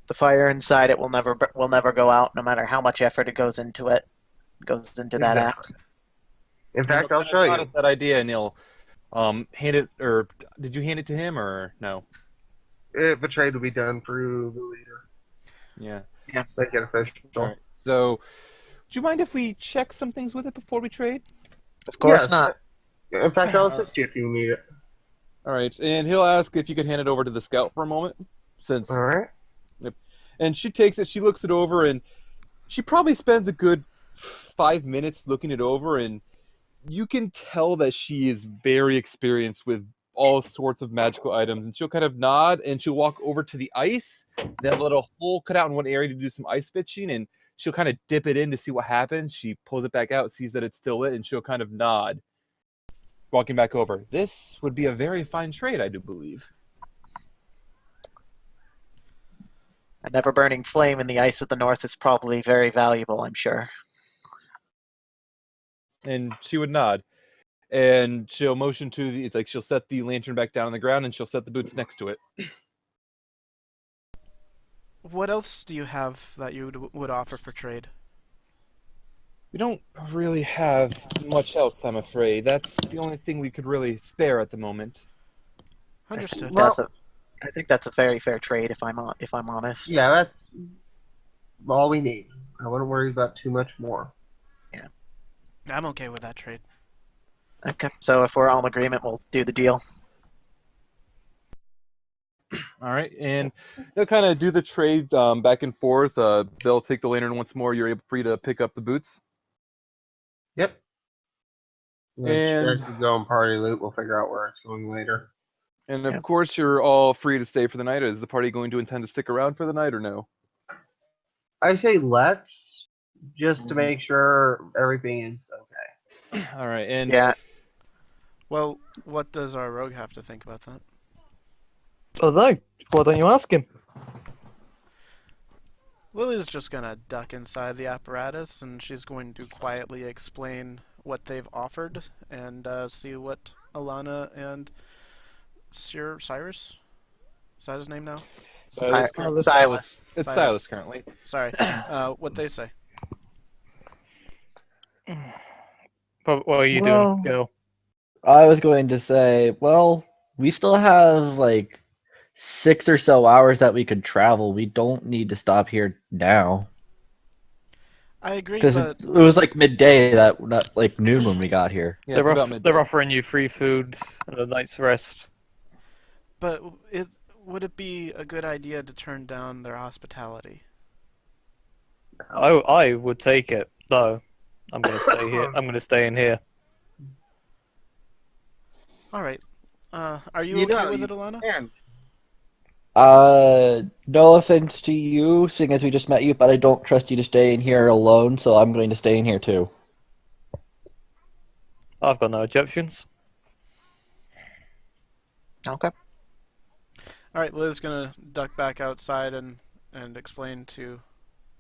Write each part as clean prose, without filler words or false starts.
The fire inside it will never go out, no matter how much effort it goes into it. Goes into that act. Exactly. In And he'll fact, I'll kind of show nod you. at that idea, and he'll hand it, or did you hand it to him, or no? The trade will be done through the leader. Yeah. Yeah, Make it All official. right. So, would you mind if we check some things with it before we trade? of course Yes. not. In fact, I'll All assist you if you need it. right. And he'll ask if you could hand it over to the scout for a moment, since. All right. Yep. And she takes it. She looks it over, and she probably spends a good 5 minutes looking it over, and you can tell that she is very experienced with all sorts of magical items. And she'll kind of nod, and she'll walk over to the ice. They have a little hole cut out in one area to do some ice fishing, and she'll kind of dip it in to see what happens. She pulls it back out, sees that it's still lit, and she'll kind of nod, walking back over. This would be a very fine trade, I do believe. A never-burning flame in the ice of the north is probably very valuable, I'm sure. And she would nod. And she'll motion to the, it's like she'll set the lantern back down on the ground, and she'll set the boots next to it. What else do you have that you would offer for trade? We don't really have much else, I'm afraid. That's the only thing we could really spare at the moment. Understood. I think that's a very fair trade, if I'm honest. Yeah, that's all we need. I wouldn't worry about too much more. I'm okay with that trade. Okay, so if we're all in agreement, we'll do the deal. All right, and they'll kind of do the trade back and forth. They'll take the lantern once more. You're free to pick up the boots. Yep. And- You guys can go and party loot. We'll figure out where it's going later. And of Yep. course, you're all free to stay for the night. Is the party going to intend to stick around for the night or no? I say let's, just to make sure everything is okay. All right, and Yeah, Well, what does our rogue have to think about that? Although, why don't you ask him? Lily's just gonna duck inside the apparatus, and she's going to quietly explain what they've offered, and see what Elana and Cyrus? Is that his name now? Silas. it's Silas. Silas currently. Sorry. What they say. What are you Well- doing, girl? I was going to say, well, we still have like 6 or so hours that we could travel. We don't need to stop here now. I agree, Because but it was like midday, not like noon when we got here. Yeah, it's about midday. They're offering you free food and a night's rest. but would it be a good idea to turn down their hospitality? I would take it, though. I'm gonna stay here. I'm gonna stay in here. All right. Are you, You okay know, with you it, Elana? And No offense to you, seeing as we just met you, but I don't trust you to stay in here alone, so I'm going to stay in here too. I've got no objections. Okay. All right, Liz gonna duck back outside and explain to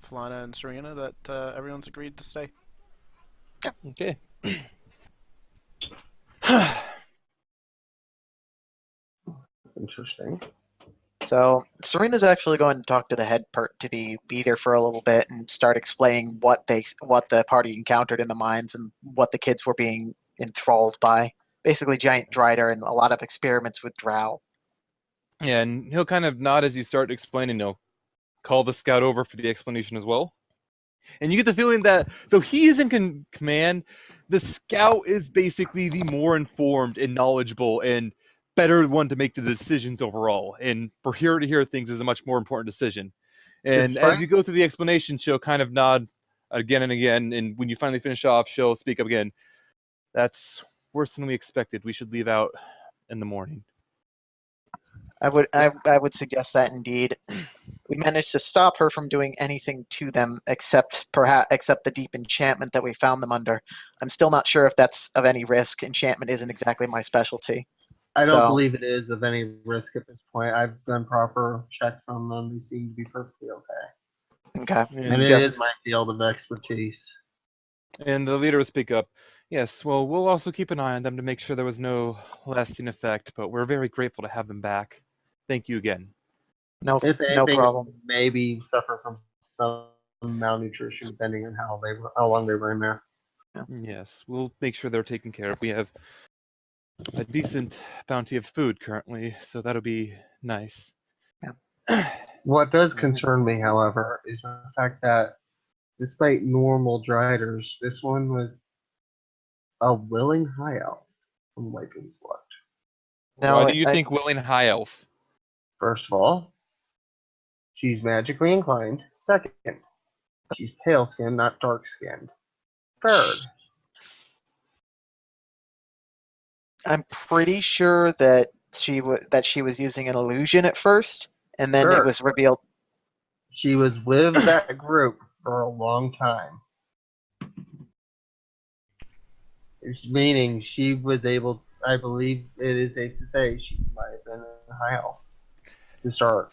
Falana and Surina that everyone's agreed to stay. Okay. interesting. So Serena's actually going to talk to to the leader for a little bit and start explaining what the party encountered in the mines and what the kids were being enthralled by. Basically, giant drider and a lot of experiments with drow. Yeah, and he'll kind of nod as you start explaining. He'll call the scout over for the explanation as well. And you get the feeling that though he is in command, the scout is basically the more informed and knowledgeable and better one to make the decisions overall. And for her to hear things is a much more important decision. And as you go through the explanation, she'll kind of nod again and again. And when you finally finish off, she'll speak up again. That's worse than we expected. We should leave out in the morning. I would suggest that indeed. We managed to stop her from doing anything to them except the deep enchantment that we found them under. I'm still not sure if that's of any risk. Enchantment isn't exactly my specialty. I don't So- believe it is of any risk at this point. I've done proper checks on them. They seem to be perfectly okay. Okay. And it Just- is my field of expertise. And the leader will speak up. Yes, well, we'll also keep an eye on them to make sure there was no lasting effect, but we're very grateful to have them back. Thank you again. No, If no anything, problem. maybe suffer from some malnutrition depending on how long they were in there. Yes, we'll make sure they're taken care of. We have a decent bounty of food currently, so that'll be nice. What does concern me, however, is the fact that despite normal driders, this one was a willing high elf from Waken's Luck. No, Why do you think willing high elf? First of all, she's magically inclined. Second, she's pale skinned, not dark skinned. Third, I'm pretty sure that she was using an illusion at first, and then it Sure. was revealed. she was with that group for a long time. It's meaning she was able, I believe it is safe to say, she might have been a high elf to start.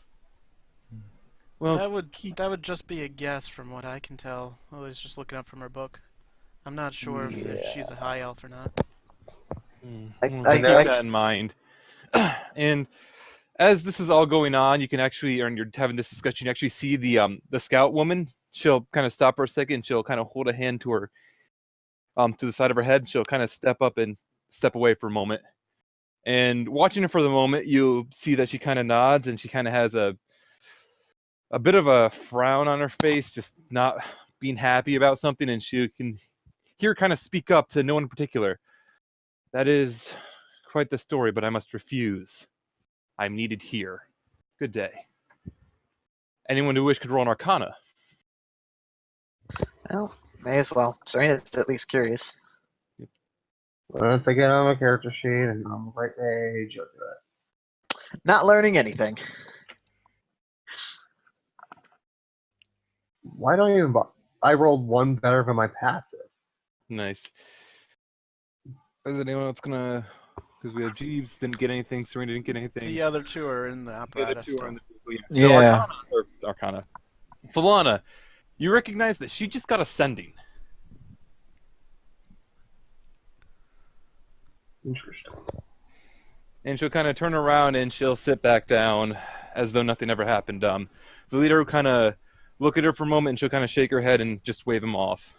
Well, that would just be a guess from what I can tell. I was just looking up from her book. I'm not sure if she's a high elf or not. keep I- that in mind. And as this is all going on, you can actually, or you're having this discussion, you actually see the scout woman. She'll kind of stop for a second. She'll kind of hold a hand to her, to the side of her head. She'll kind of step up and step away for a moment. And watching her for the moment, you'll see that she kind of nods and she kind of has a bit of a frown on her face, just not being happy about something. And she can hear kind of speak up to no one in particular. That is quite the story, but I must refuse. I'm needed here. Good day. Anyone who wish could roll an Arcana. Well, may as well. Serena's at least curious. Once I get on my character sheet and on the right page, I'll do it. Not learning anything. Why don't you even I rolled one better than my passive. Nice. Is anyone else gonna? Because we have Jeeves didn't get anything, Serena didn't get anything. The other two are in the The other apparatus. two are in Still. the So Yeah. Arcana. Falana, you recognize that she just got ascending. Interesting. And she'll kind of turn around and she'll sit back down as though nothing ever happened. The leader will kind of look at her for a moment and she'll kind of shake her head and just wave him off.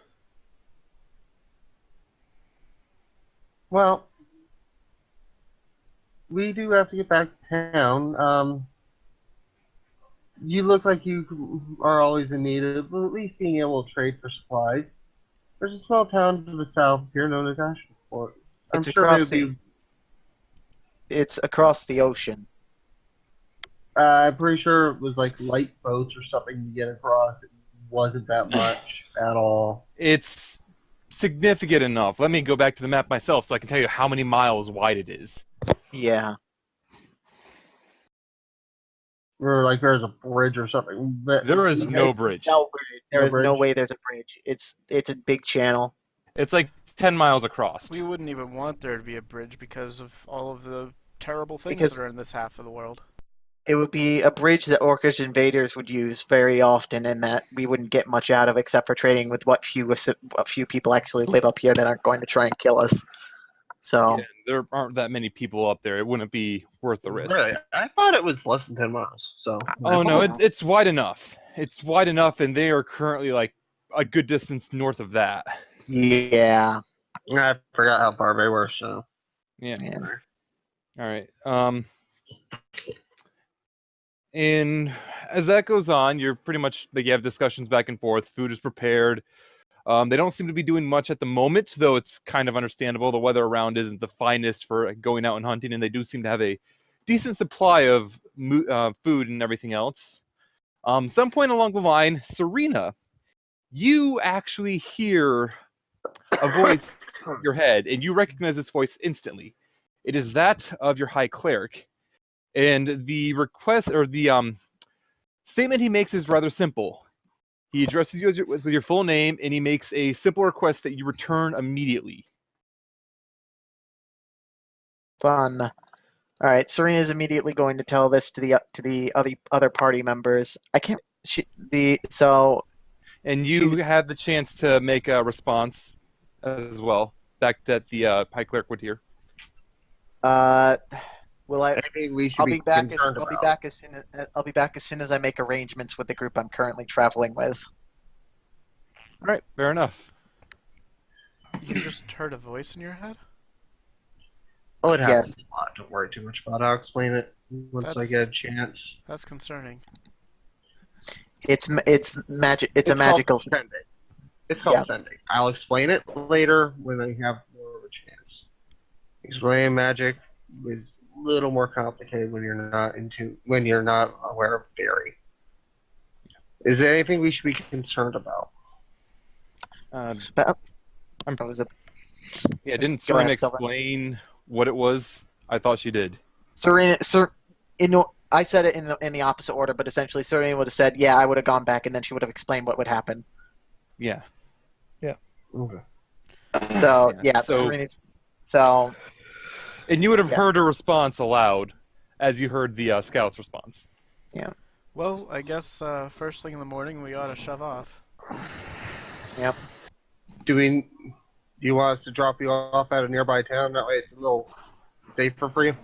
Well, we do have to get back to town. You look like you are always in need of at least being able to trade for supplies. There's a small town to the south here known as Ashford. I'm It's sure across it would be. It's across the ocean. I'm pretty sure it was like light boats or something to get across. It wasn't that much at all. It's significant enough. Let me go back to the map myself so I can tell you how many miles wide it is. Yeah. Or like there's a bridge or something. But There is no bridge. No bridge. There No is no bridge? way there's a bridge. It's a big channel. It's like 10 miles across. We wouldn't even want there to be a bridge because of all of the terrible things Because- that are in this half of the world. It would be a bridge that Orcish invaders would use very often, and that we wouldn't get much out of except for trading with what few people actually live up here that aren't going to try and kill us. So Yeah, there aren't that many people up there. It wouldn't be worth the risk. Really? I thought it was less than 10 miles. So. Oh no, it's wide enough. It's wide enough, and they are currently like a good distance north of that. yeah. I forgot how far they were. So. Yeah. Yeah. All right. And as that goes on, you're pretty much like you have discussions back and forth. Food is prepared. They don't seem to be doing much at the moment, though it's kind of understandable. The weather around isn't the finest for going out and hunting, and they do seem to have a decent supply of food and everything else. Some point along the line, Surina, you actually hear a voice in your head, and you recognize this voice instantly. It is that of your High Cleric. And the request, or the statement he makes is rather simple. He addresses you with your full name, and he makes a simple request that you return immediately. Fun. All right, Serena is immediately going to tell this to the other party members. I can't. And you have the chance to make a response as well, back that the High Cleric would hear. Will I? Anything we should I'll be be back. concerned I'll be about? back as soon as I'll be back as soon as I make arrangements with the group I'm currently traveling with. All right, fair enough. You just heard a voice in your head? Oh, it happens Yes. a lot. Don't worry too much about it. I'll explain it once I That's- get a chance. That's concerning. It's magic. It's a called magical. sending. It's called sending. I'll explain it later when I have more of a chance. Explaining magic is a little more complicated when you're not aware of fairy. Is there anything we should be concerned about? Yeah, didn't Go ahead, Surina Silver. explain what it was? I thought she did. I said it in the opposite order, but essentially Serena would have said, "Yeah, I would have gone back," and then she would have explained what would happen. Yeah. Okay. So Yeah, yeah, so- Serena's. So And you would have Yeah. heard a response aloud as you heard the scout's response. Well, I guess first thing in the morning we ought to shove off. yep. Do you want us to drop you off at a nearby town? That way it's a little safer for you.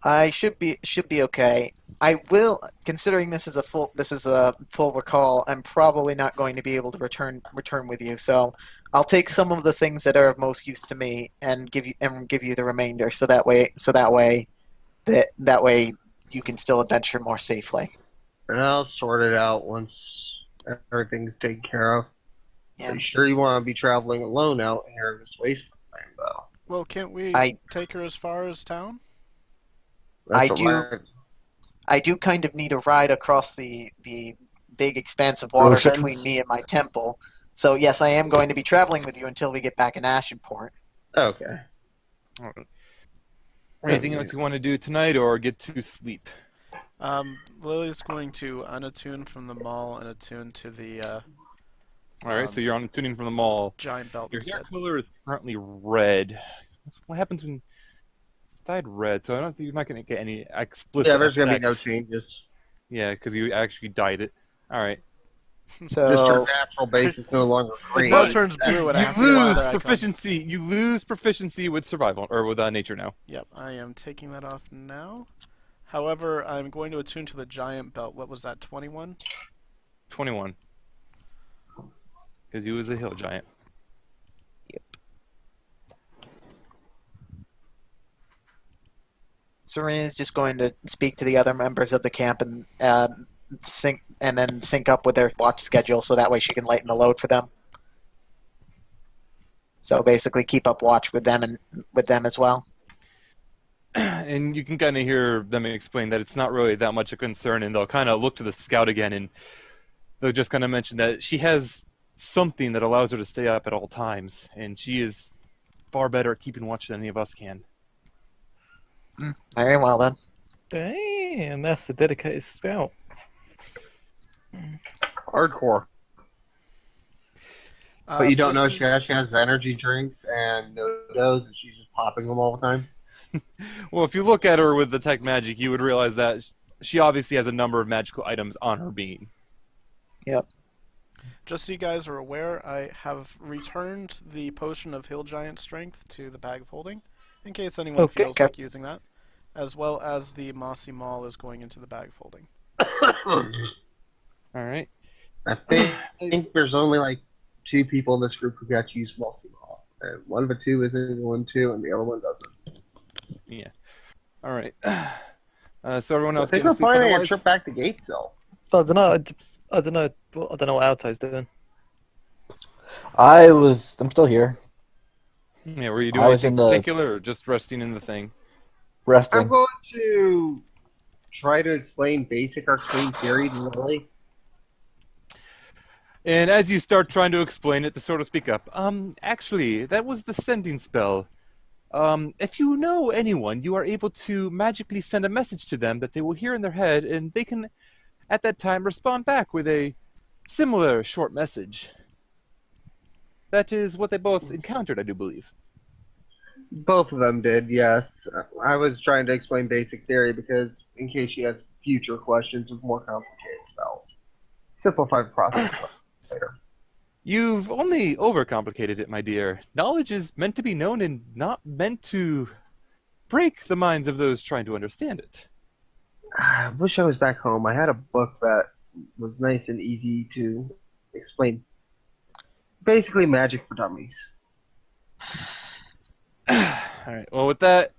I should be okay. I will, considering this is a full recall. I'm probably not going to be able to return with you. So I'll take some of the things that are of most use to me and give you the remainder. So that way you can still adventure more safely. And I'll sort it out once everything's taken care of. Yeah. Are you sure you want to be traveling alone out here in this wasteland, though? Well, can't we I- take her as far as town? I what do- my- I do kind of need a ride across the big expanse of water Oceans? between me and my temple. So yes, I am going to be traveling with you until we get back in Ashenport. Okay. All right. Anything else you want to do tonight or get to sleep? Lily's going to unattune from the mall and attune to the All right, so you're on tuning from the mall. giant belt Your hair instead. color is currently red. What happens when it's dyed red? So I don't think you're not going to get any explicit. Yeah, there's gonna be no effects. changes. Yeah, because you actually dyed it. All right. Just your So natural base is no longer The green. bow turns blue and You after lose that proficiency. You lose proficiency with survival or with nature now. Yep, I am taking that off now. However, I'm going to attune to the giant belt. What was that, 21? 21. Because you was a hill giant. Serena's just going to speak to the other members of the camp and sync up with their watch schedule, so that way she can lighten the load for them. So basically, keep up watch with them and with them as well. And you can kind of hear them explain that it's not really that much a concern, and they'll kind of look to the scout again, and they'll just kind of mention that she has something that allows her to stay up at all times, and she is far better at keeping watch than any of us can. Very well then. Damn, that's a dedicated scout. Hardcore. But you don't know just- she actually has energy drinks and no-dos, and she's just popping them all the time? Well, if you look at her with the tech magic, you would realize that she obviously has a number of magical items on her being. Just so you guys are aware, I have returned the potion of Hill Giant Strength to the bag of holding, in case anyone Okay. feels like using that, as well as the Mossy Maul is going into the bag of holding. All right. I think there's only like 2 people in this group who got to use multi-ball. And one of the 2 is in one too, and the other one doesn't. Yeah. All right. So everyone I else think getting we're sleep planning a otherwise? trip back to Gatesville. I don't know. I don't know. I don't know what Alto's doing. I'm still here, Yeah, were you I doing was anything in the- particular or just resting in the thing? I'm resting. going to try to explain basic arcane theory to Lily. And as you start trying to explain it, to sort of speak up, actually, that was the sending spell. If you know anyone, you are able to magically send a message to them that they will hear in their head, and they can, at that time, respond back with a similar short message. That is what they both encountered, I do believe. Both of them did, yes. I was trying to explain basic theory because, in case she has future questions with more complicated spells, simplify the process later. You've only overcomplicated it, my dear. Knowledge is meant to be known and not meant to break the minds of those trying to understand it. I wish I was back home. I had a book that was nice and easy to explain. Basically, magic for dummies. All right. Well, with that,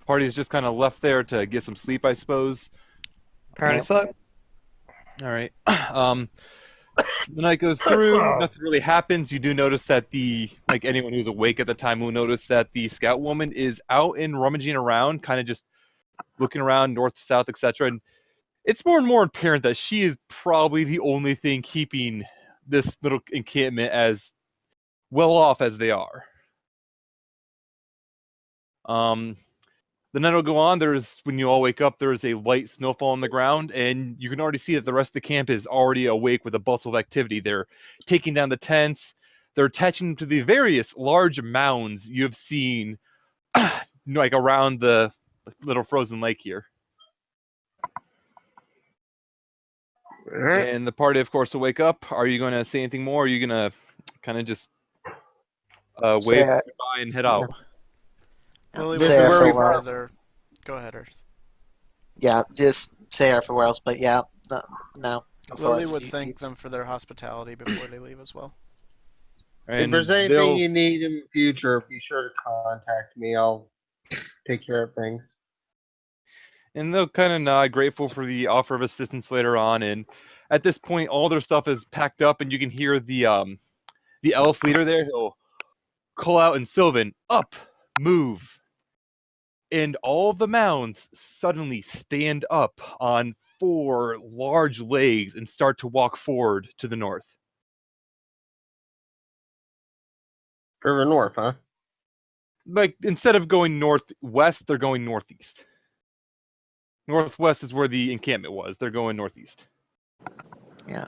party's just kind of left there to get some sleep, I suppose. Apparently so. All right. The night goes through. Nothing really happens. You do notice that like anyone who's awake at the time will notice that the scout woman is out and rummaging around, kind of just looking around north, south, etc. And it's more and more apparent that she is probably the only thing keeping this little encampment as well off as they are. The night will go on. When you all wake up, there's a light snowfall on the ground, and you can already see that the rest of the camp is already awake with a bustle of activity. They're taking down the tents. They're attaching them to the various large mounds you have seen, like around the little frozen lake here. All right. And the party, of course, will wake up. Are you going to say anything more? Or are you going to kind of just wave Say, goodbye and head out? Lily Say would our thank them for farewells. their... Go ahead, Earth. Yeah, just say our farewells. But yeah, no. Go for Lily it. would thank them for their hospitality before they leave as well. If And there's anything they'll- you need in the future, be sure to contact me. I'll take care of things. And they'll kind of nod, grateful for the offer of assistance later on. And at this point, all their stuff is packed up, and you can hear the elf leader there. He'll call out in Sylvan, "Up, move!" And all the mounds suddenly stand up on 4 large legs and start to walk forward to the north. Further north, huh? Like, instead of going northwest, they're going northeast. Northwest is where the encampment was. They're going northeast. Yeah.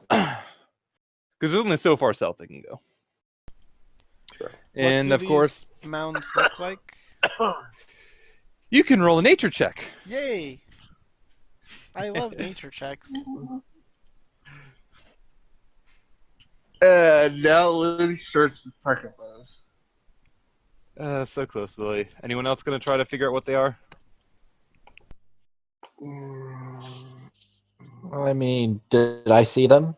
Because there's only so far south they can go. Sure. And What of do course, these mounds look like? you can roll a nature check. Yay! I love nature checks. Now Lily starts to talk about those. So close, Lily. Anyone else going to try to figure out what they are? Well, I mean, did I see them?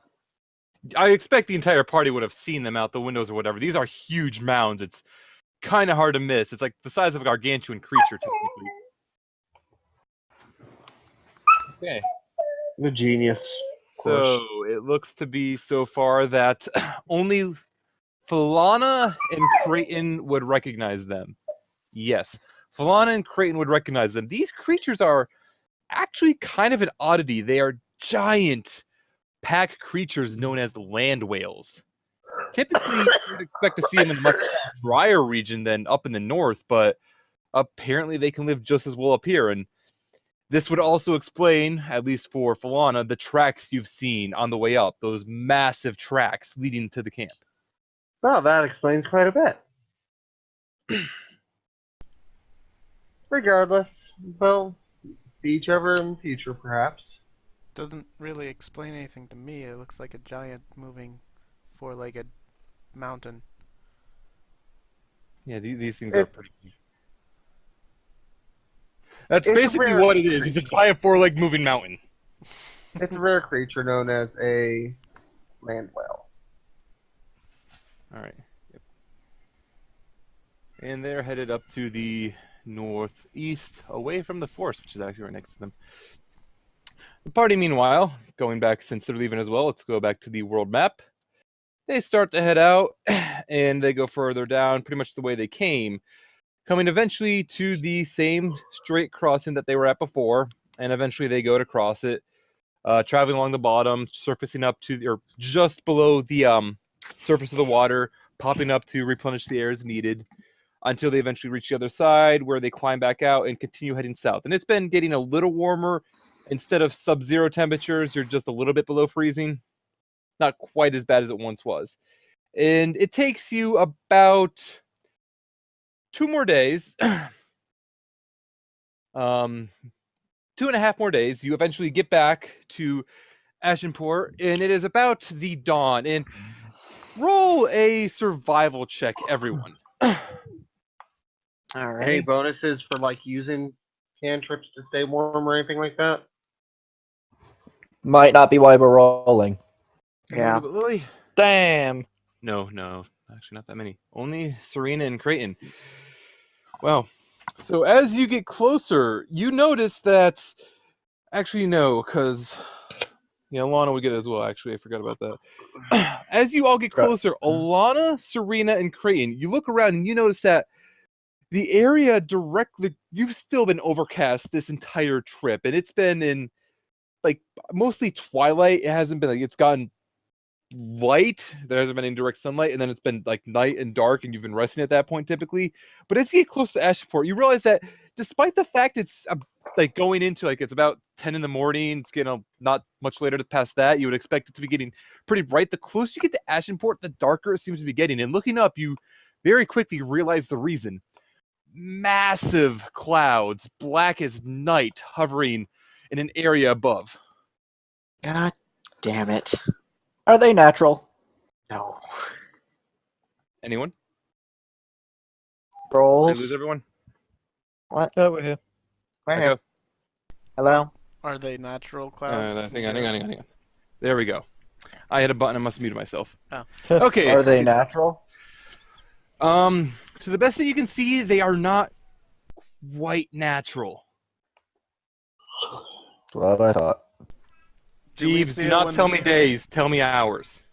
I expect the entire party would have seen them out the windows or whatever. These are huge mounds. It's kind of hard to miss. It's like the size of a gargantuan creature, technically. Okay. The genius. So it looks to be so far that only Falana and Crayton would recognize them. Yes, Falana and Crayton would recognize them. These creatures are actually kind of an oddity. They are giant pack creatures known as the land whales. Typically, you'd expect to see them in a much drier region than up in the north, but apparently they can live just as well up here. And this would also explain, at least for Falana, the tracks you've seen on the way up, those massive tracks leading to the camp. Well, that explains quite a bit. Regardless, we'll see each other in the future, perhaps. Doesn't really explain anything to me. It looks like a giant moving 4-legged mountain. Yeah, these things are It's- pretty. That's it's a basically rare what it is. It's a giant 4-leg moving mountain. It's a rare creature known as a land whale. All right. Yep. And they're headed up to the northeast, away from the forest, which is actually right next to them. The party, meanwhile, going back since they're leaving as well, let's go back to the world map. They start to head out, and they go further down, pretty much the way they came, coming eventually to the same straight crossing that they were at before, and eventually they go to cross it, traveling along the bottom, surfacing up to, or just below the surface of the water, popping up to replenish the air as needed, until they eventually reach the other side, where they climb back out and continue heading south. And it's been getting a little warmer. Instead of sub-zero temperatures, you're just a little bit below freezing. Not quite as bad as it once was. And it takes you about 2 more days, 2.5 more days. You eventually get back to Ashenport, and it is about the dawn. And roll a survival check, everyone. All Any right. bonuses for like using cantrips to stay warm or anything like that? Might not be why we're rolling. Yeah. Lily? Damn. No, actually not that many. Only Surina and Crayton. Well, so as you get closer, you notice that. Actually, no, because Alana would get it as well. Actually, I forgot about that. As you all get closer, Alana, Surina, and Crayton, you look around and you notice that the area directly. You've still been overcast this entire trip, and it's been in like mostly twilight. It hasn't been like it's gotten light. There hasn't been any direct sunlight, and then it's been like night and dark, and you've been resting at that point typically. But as you get close to Ashport, you realize that despite the fact it's like going into like it's about 10 in the morning, it's getting not much later to past that. You would expect it to be getting pretty bright. The closer you get to Ashport, the darker it seems to be getting. And looking up, you very quickly realize the reason. Massive clouds, black as night, hovering in an area above. God damn it. Are they natural? No. Anyone? Did I Rolls. lose everyone? What? Oh, we're here. Right Echo? here. Hello? Are they natural clouds? Hang on. There we go. I had a button. I must have muted myself. Oh. Okay. Are they natural? To the best that you can see, they are not quite natural. That's what I thought. Do we Jeeves, see do it not when- tell me days. Tell me hours.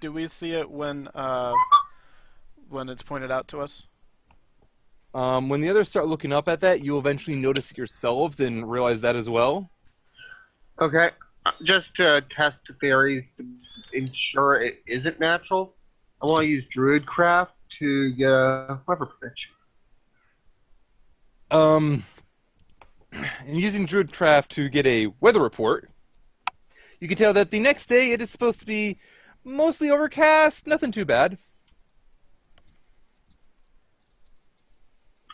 Do we see it when it's pointed out to us? When the others start looking up at that, you'll eventually notice it yourselves and realize that as well. Okay. Just to test the theories to ensure it isn't natural, I want to use Druidcraft to get a weather prediction. And using Druidcraft to get a weather report, you can tell that the next day it is supposed to be mostly overcast, nothing too bad.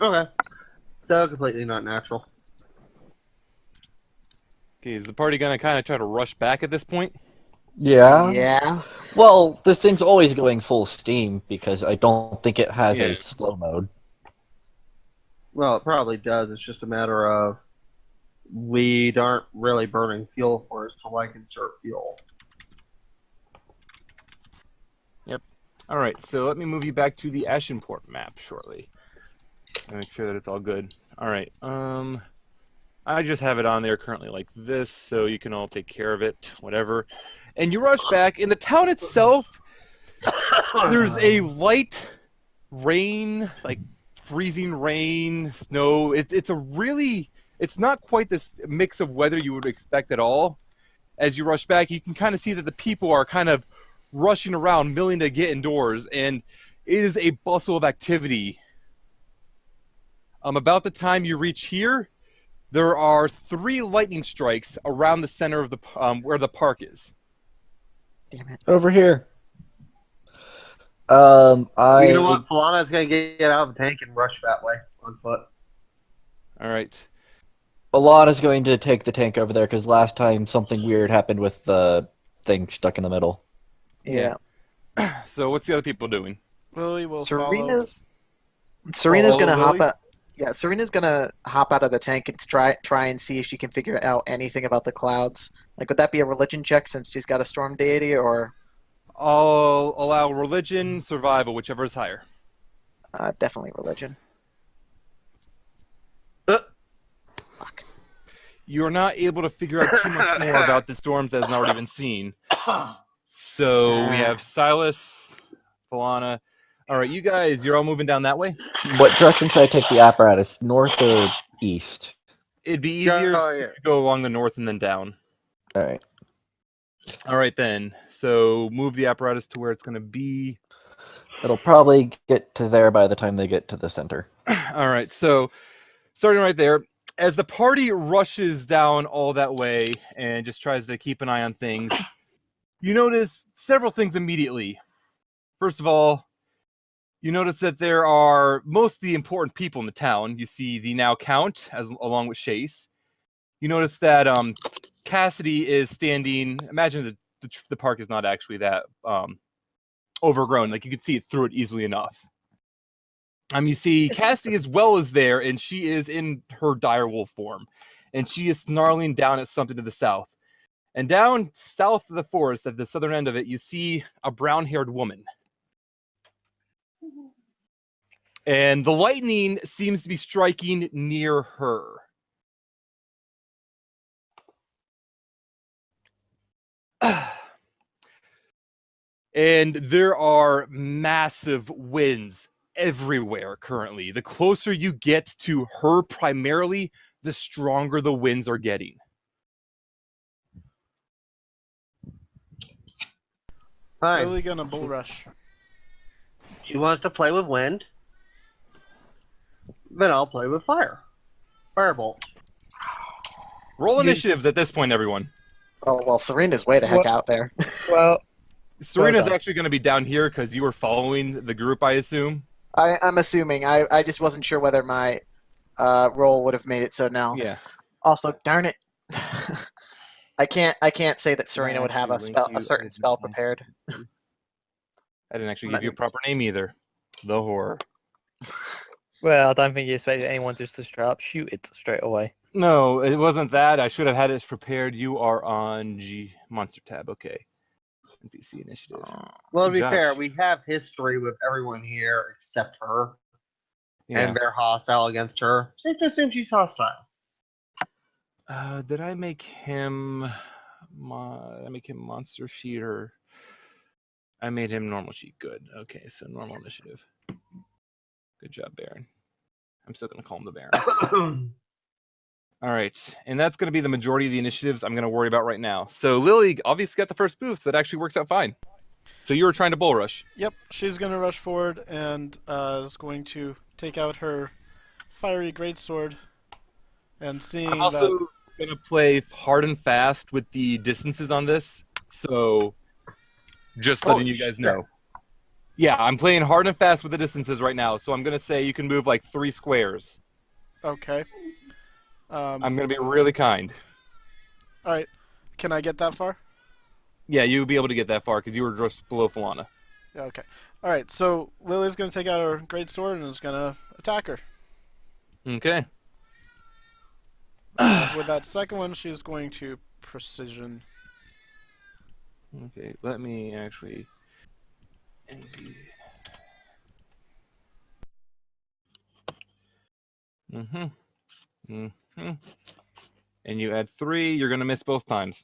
Okay. So completely not natural. Okay, is the party gonna kind of try to rush back at this point? Yeah. Yeah. Well, this thing's always going full steam because I don't think it has Yeah. a slow mode. Well, it probably does. It's just a matter of we aren't really burning fuel for us to like insert fuel. All right, so let me move you back to the Ashenport map shortly. Make sure that it's all good. All right. I just have it on there currently like this, so you can all take care of it, whatever. And you rush back. In the town itself, there's a light rain, like freezing rain, snow. It's not quite this mix of weather you would expect at all. As you rush back, you can kind of see that the people are kind of rushing around, milling to get indoors, and it is a bustle of activity. About the time you reach here, there are 3 lightning strikes around the center of the where the park is. Damn it. Over here. You know what? Falana's going to get out of the tank and rush that way on foot. All right. Alana's going to take the tank over there because last time something weird happened with the thing stuck in the middle. Yeah. So what's the other people doing? Lily will follow. Serina's Follow gonna hop Lily? out. Yeah, Serena's gonna hop out of the tank and try and see if she can figure out anything about the clouds. Like, would that be a religion check since she's got a storm deity, or I'll allow religion, survival, whichever is higher. definitely religion? Fuck. You're not able to figure out too much more about the storms that has already been seen. So we have Silas, Falana. All right, you guys, you're all moving down that way? What direction should I take the apparatus? North or east? It'd be easier Oh, yeah. to go along the north and then down. Alright. All right, then. So move the apparatus to where it's going to be. It'll probably get to there by the time they get to the center. All right, so starting right there, as the party rushes down all that way and just tries to keep an eye on things, you notice several things immediately. First of all, you notice that there are most of the important people in the town. You see the now Count, along with Chase. You notice that Cassidy is standing. Imagine the park is not actually that overgrown. Like, you can see it through it easily enough. You see Cassie as well as there, and she is in her direwolf form, and she is snarling down at something to the south. And down south of the forest, at the southern end of it, you see a brown-haired woman. And the lightning seems to be striking near her. And there are massive winds everywhere currently. The closer you get to her primarily, the stronger the winds are getting. Fine. Really gonna bull rush. She wants to play with wind. Then I'll play with fire. Firebolt. Roll initiatives at this point, everyone. Oh, well, Serena's way the heck out there. Well, Serena's done. actually going to be down here because you were following the group, I assume. I'm assuming. I just wasn't sure whether my roll would have made it so now. Yeah. Also, darn it. I can't say that Serena would have a certain spell prepared. I didn't actually give you a proper name either. The horror. well, I don't think you expected anyone just to straight up shoot it straight away. No, it wasn't that. I should have had it prepared. You are on G Monster tab. Okay. NPC initiative. Well, to be Josh. fair, we have history with everyone here except her, Yeah. and they're hostile against her. Safe to assume she's hostile. Did I make him? I make him monster sheet or? I made him normal sheet. Good. Okay, so normal initiative. Good job, Baron. I'm still gonna call him the Baron. All right, and that's going to be the majority of the initiatives I'm going to worry about right now. So Lily obviously got the first move, so that actually works out fine. So you were trying to bull rush. Yep, she's gonna rush forward and is going to take out her fiery greatsword. And seeing I'm also that going to play hard and fast with the distances on this, so just letting you guys know. Yeah, I'm playing hard and fast with the distances right now, so I'm going to say you can move like 3 squares. okay. I'm going to be really kind. All right. Can I get that far? Yeah, you'll be able to get that far because you were just below Falana. Yeah, okay. All right. So Lily's gonna take out her great sword and is gonna attack her. Okay. With that second one, she's going to precision. Okay, let me actually... Mm-hmm. Mm-hmm. And you add 3, you're going to miss both times.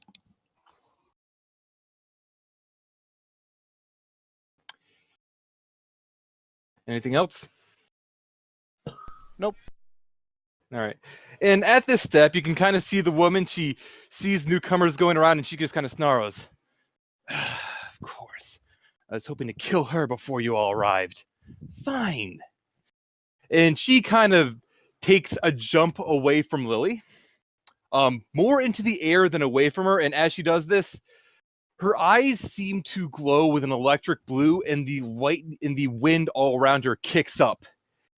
Anything else? Nope. All right. And at this step, you can kind of see the woman. She sees newcomers going around, and she just kind of snarls. Of course. I was hoping to kill her before you all arrived. Fine. And she kind of takes a jump away from Lily. More into the air than away from her. And as she does this, her eyes seem to glow with an electric blue, and the light in the wind all around her kicks up.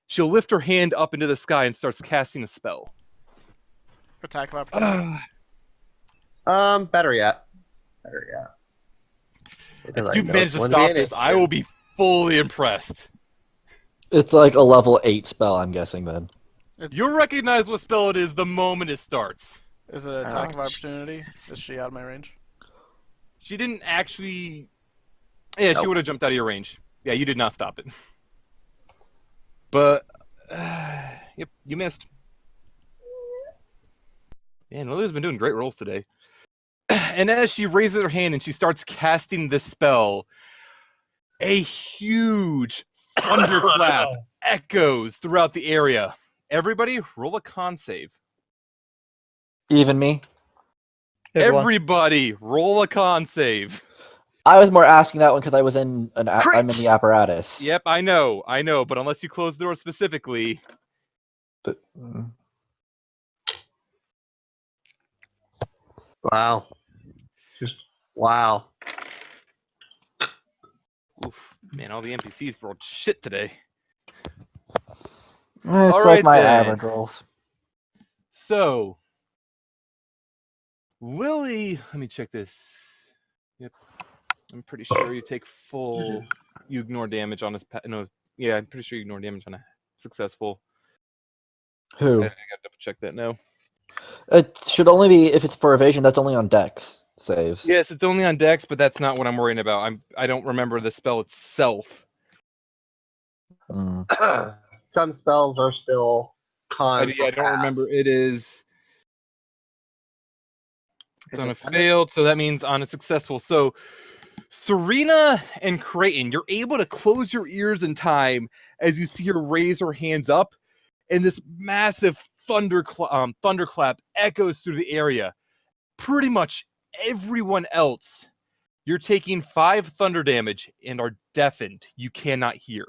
She'll lift her hand up into the sky and starts casting a spell. Attack of opportunity. Better yet. Better yet. If you manage to stop this, I will be fully impressed. It's like a level 8 spell, I'm guessing then. You'll recognize what spell it is the moment it starts. Is it an attack of Oh, opportunity? Jesus. Is she out of my range? She didn't actually... Yeah, she would have jumped out of your range. Yeah, you did not stop it. But, yep, you missed. Man, Lily's been doing great rolls today. And as she raises her hand and she starts casting this spell, a huge thunderclap echoes throughout the area. Everybody, roll a con save. Even me? Everyone. Everybody, roll a con save. I was more asking that one because I was in I'm in the apparatus. Yep, I know, but unless you close the door specifically... But, Wow. Just wow. Oof, man, all the NPCs rolled shit today. It's All like right, my then. average rolls. So, Lily, let me check this. Yep, I'm pretty sure you take full. You ignore damage on this. No, yeah, I'm pretty sure you ignore damage on a successful. Who? I gotta double check that now. It should only be if it's for evasion. That's only on Dex saves. Yes, it's only on Dex, but that's not what I'm worrying about. I don't remember the spell itself. Mm. Some spells are still con. I don't remember. It is. It's Is on a it failed, so that means on a successful. So, Surina and Crayton, you're able to close your ears in time as you see her raise her hands up, and this massive thunderclap echoes through the area. Pretty much everyone else, you're taking 5 thunder damage and are deafened. You cannot hear.